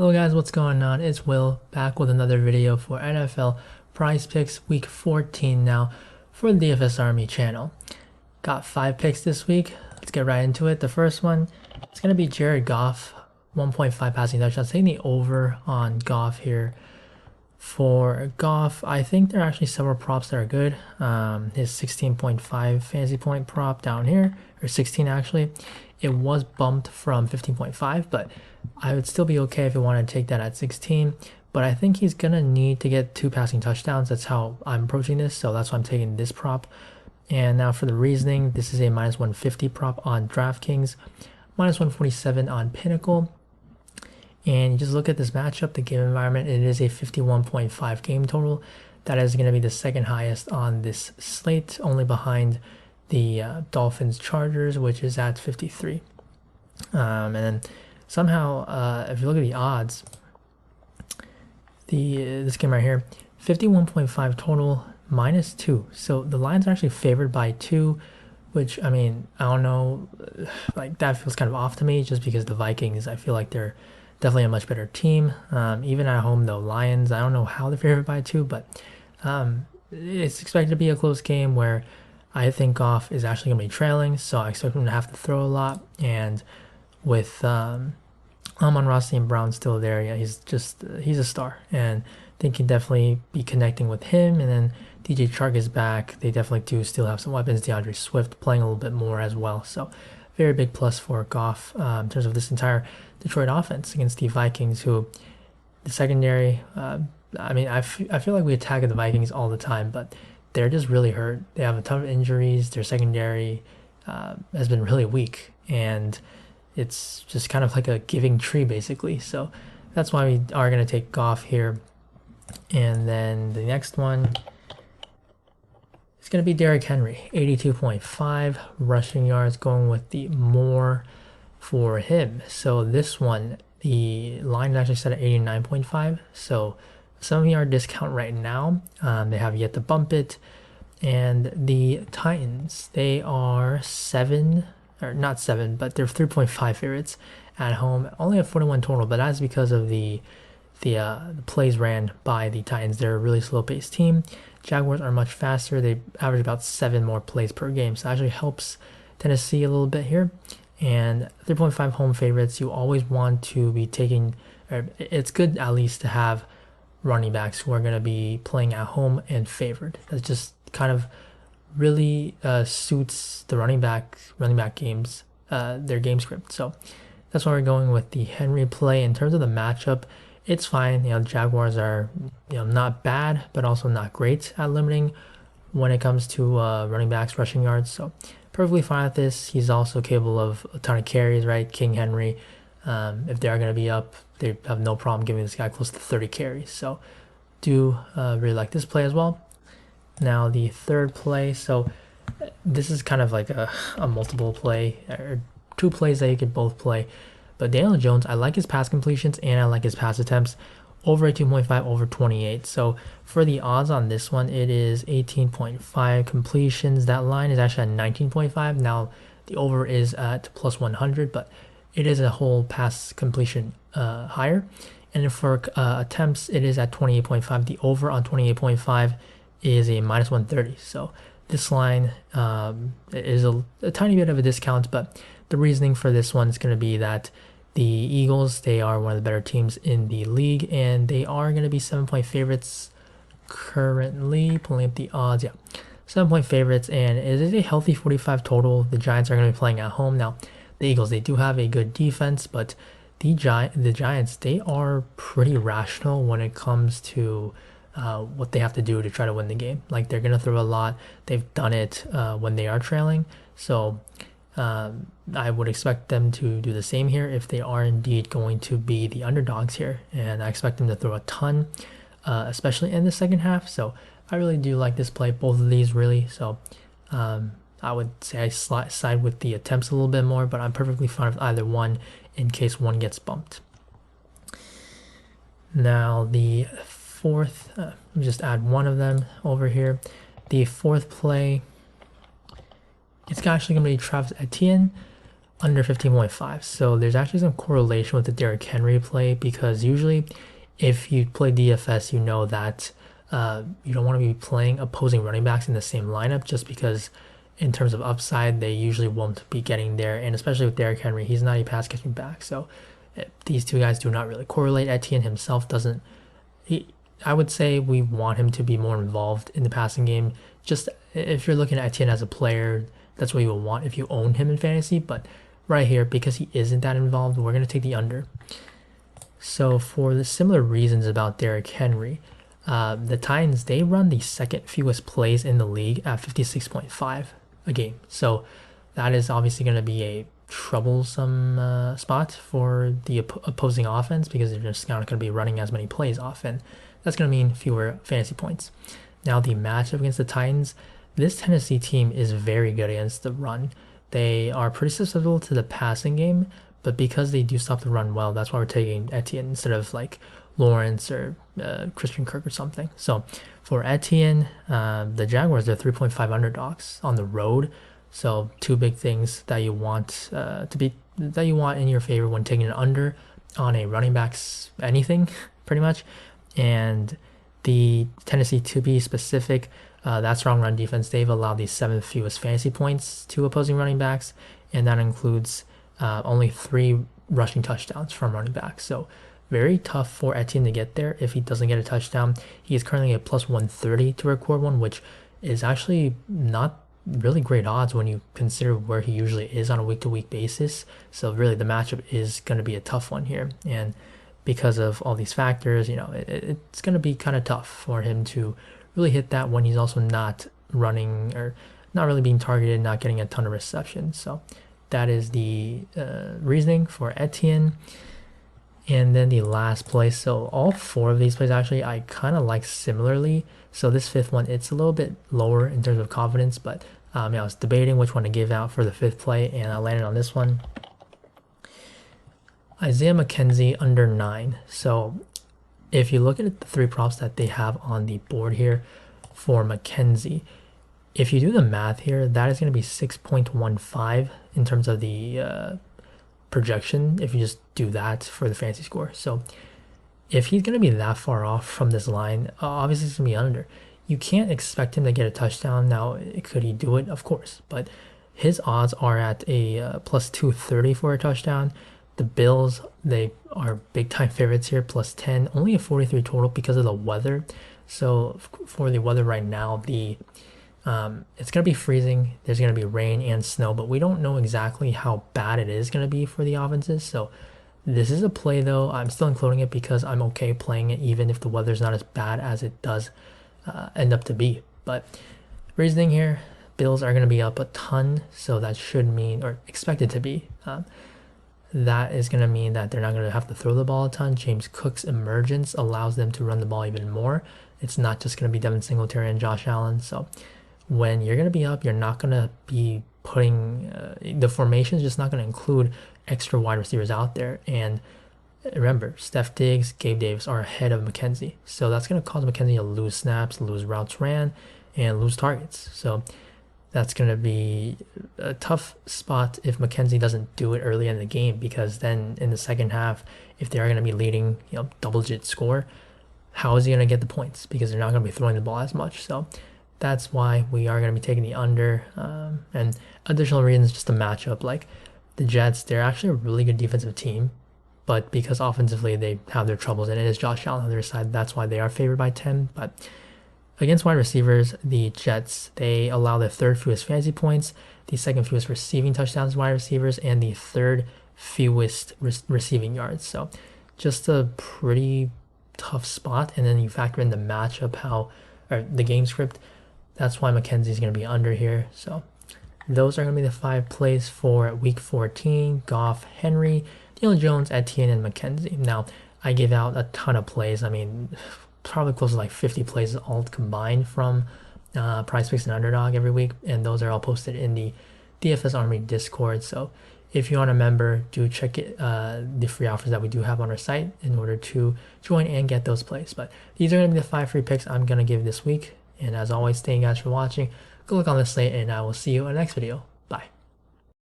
Hello guys, what's going on? It's Will back with another video for NFL Prize Picks Week 14 now for the DFS Army channel. Got 5 picks this week. Let's get right into it. The first one, it's going to be Jared Goff, 1.5 passing touchdowns. Taking the over on Goff here. For Goff, I think there are actually several props that are good. His 16.5 fantasy point prop down here, or 16 actually, it was bumped from 15.5, but I would still be okay if you want to take that at 16. But I think he's going to need to get 2 passing touchdowns. That's how I'm approaching this, so that's why I'm taking this prop. And now for the reasoning, this is a minus 150 prop on DraftKings, minus 147 on Pinnacle. And you just look at this matchup, the game environment, it is a 51.5 game total. That is going to be the second highest on this slate, only behind the Dolphins Chargers, which is at 53. And then somehow, if you look at the odds, this game right here, 51.5 total, minus 2. So the line's actually favored by 2, which, I mean, I don't know, like that feels kind of off to me just because the Vikings, I feel like they're definitely a much better team. Even at home, though, Lions, I don't know how they're favored by 2, but it's expected to be a close game where I think Goff is actually going to be trailing, so I expect him to have to throw a lot. And with Amon-Ra St. Brown still there, yeah, he's a star, and I think he'd definitely be connecting with him. And then DJ Chark is back. They definitely do still have some weapons. DeAndre Swift playing a little bit more as well, so very big plus for Goff in terms of this entire Detroit offense against the Vikings, who the secondary, I mean, I feel like we attack the Vikings all the time, but they're just really hurt. They have a ton of injuries. Their secondary has been really weak, and it's just kind of like a giving tree, basically. So that's why we are going to take Goff here. And then the next one is going to be Derrick Henry, 82.5 rushing yards, going with the more for him. So this one, the line is actually set at 89.5. So 7-yard discount right now. They have yet to bump it. And the Titans, they are 7, or not 7, but they're 3.5 favorites at home. Only a 41 total, but that's because of the plays ran by the Titans. They're a really slow-paced team. Jaguars are much faster. They average about 7 more plays per game, so it actually helps Tennessee a little bit here. And 3.5 home favorites, you always want to be taking, or it's good at least to have running backs who are going to be playing at home and favored. That just kind of really suits the running back games, their game script. So that's why we're going with the Henry play. In terms of the matchup, it's fine. You know, the Jaguars are, you know, not bad, but also not great at limiting when it comes to running backs rushing yards. So perfectly fine with this. He's also capable of a ton of carries, right? King Henry. If they are going to be up, they have no problem giving this guy close to 30 carries. So do really like this play as well. Now the third play. So this is kind of like a multiple play, or 2 plays that you could both play. But Daniel Jones, I like his pass completions and I like his pass attempts. Over 18.5, over 28. So for the odds on this one, it is 18.5 completions. That line is actually at 19.5. Now the over is at plus 100, but it is a whole pass completion higher. And for attempts, it is at 28.5. The over on 28.5 is a minus 130. So this line is a tiny bit of a discount, but the reasoning for this one is going to be that the Eagles, they are one of the better teams in the league, and they are going to be 7-point favorites currently. Pulling up the odds, yeah. 7-point favorites, and it is a healthy 45 total. The Giants are going to be playing at home. Now, the Eagles, they do have a good defense, but the Giants, they are pretty rational when it comes to what they have to do to try to win the game. Like, they're going to throw a lot. They've done it when they are trailing. So I would expect them to do the same here if they are indeed going to be the underdogs here. And I expect them to throw a ton, especially in the second half. So I really do like this play, both of these really. So I would say I side with the attempts a little bit more, but I'm perfectly fine with either one in case one gets bumped. Now the fourth, let me just add one of them over here. The fourth play, it's actually going to be Travis Etienne, under 15.5. So there's actually some correlation with the Derrick Henry play, because usually if you play DFS, you know that you don't want to be playing opposing running backs in the same lineup, just because in terms of upside, they usually won't be getting there. And especially with Derrick Henry, he's not a pass catching back. So these two guys do not really correlate. Etienne himself doesn't. I would say we want him to be more involved in the passing game. Just if you're looking at Etienne as a player, that's what you will want if you own him in fantasy. But right here, because he isn't that involved, we're going to take the under. So for the similar reasons about Derrick Henry, the Titans, they run the second fewest plays in the league at 56.5 a game. So that is obviously going to be a troublesome spot for the opposing offense, because they're just not going to be running as many plays often. That's going to mean fewer fantasy points. Now the matchup against the Titans, this Tennessee team is very good against the run. They are pretty susceptible to the passing game, but because they do stop the run well, that's why we're taking Etienne instead of like Lawrence or Christian Kirk or something. So for Etienne, the Jaguars are 3.5 underdogs on the road. So two big things that you want in your favor when taking an under on a running back's anything, pretty much. And the Tennessee, to be specific, that strong run defense, they've allowed the 7th fewest fantasy points to opposing running backs, and that includes only 3 rushing touchdowns from running backs. So very tough for Etienne to get there if he doesn't get a touchdown. He is currently at plus 130 to record one, which is actually not really great odds when you consider where he usually is on a week-to-week basis. So really the matchup is going to be a tough one here. And because of all these factors, it's going to be kind of tough for him to really hit that when he's also not running or not really being targeted, not getting a ton of receptions. So that is the reasoning for Etienne. And then the last play, so all 4 of these plays actually I kind of like similarly. So this 5th one, it's a little bit lower in terms of confidence, but I was debating which one to give out for the 5th play, and I landed on this one. Isaiah McKenzie under 9. So if you look at the 3 props that they have on the board here for McKenzie, if you do the math here, that is going to be 6.15 in terms of the projection, if you just do that for the fantasy score. So if he's going to be that far off from this line, obviously it's going to be under. You can't expect him to get a touchdown. Now, could he do it? Of course. But his odds are at a plus 230 for a touchdown. The Bills, they are big-time favorites here, plus 10. Only a 43 total because of the weather. So for the weather right now, it's going to be freezing. There's going to be rain and snow, but we don't know exactly how bad it is going to be for the offenses. So this is a play, though. I'm still including it because I'm okay playing it even if the weather's not as bad as it does end up to be. But reasoning here, Bills are going to be up a ton, so that should mean, or expected to be, that is going to mean that they're not going to have to throw the ball a ton. James Cook's emergence allows them to run the ball even more. It's not just going to be Devin Singletary and Josh Allen. So when you're going to be up, you're not going to be putting the formation is just not going to include extra wide receivers out there. And remember, Steph Diggs, Gabe Davis are ahead of McKenzie. So that's going to cause McKenzie to lose snaps, lose routes ran, and lose targets. So that's going to be a tough spot if McKenzie doesn't do it early in the game, because then in the second half, if they are going to be leading, double-digit score, how is he going to get the points? Because they're not going to be throwing the ball as much. So that's why we are going to be taking the under. And additional reasons, just the matchup. Like the Jets, they're actually a really good defensive team, but because offensively they have their troubles, and it is Josh Allen on their side, that's why they are favored by 10. But against wide receivers, the Jets, they allow the 3rd fewest fantasy points, the 2nd fewest receiving touchdowns to wide receivers, and the 3rd fewest receiving yards. So just a pretty tough spot. And then you factor in the matchup, or the game script. That's why McKenzie is going to be under here. So those are going to be the 5 plays for week 14. Goff, Henry, Daniel Jones, Etienne, and McKenzie. Now, I gave out a ton of plays. I mean, probably close to like 50 plays all combined from PrizePicks and Underdog every week, and those are all posted in the DFS Army Discord. So if you aren't a member, do check it, the free offers that we do have on our site in order to join and get those plays. But these are going to be the 5 free picks I'm going to give this week. And as always, thank you guys for watching. Good luck on the slate, and I will see you in the next video.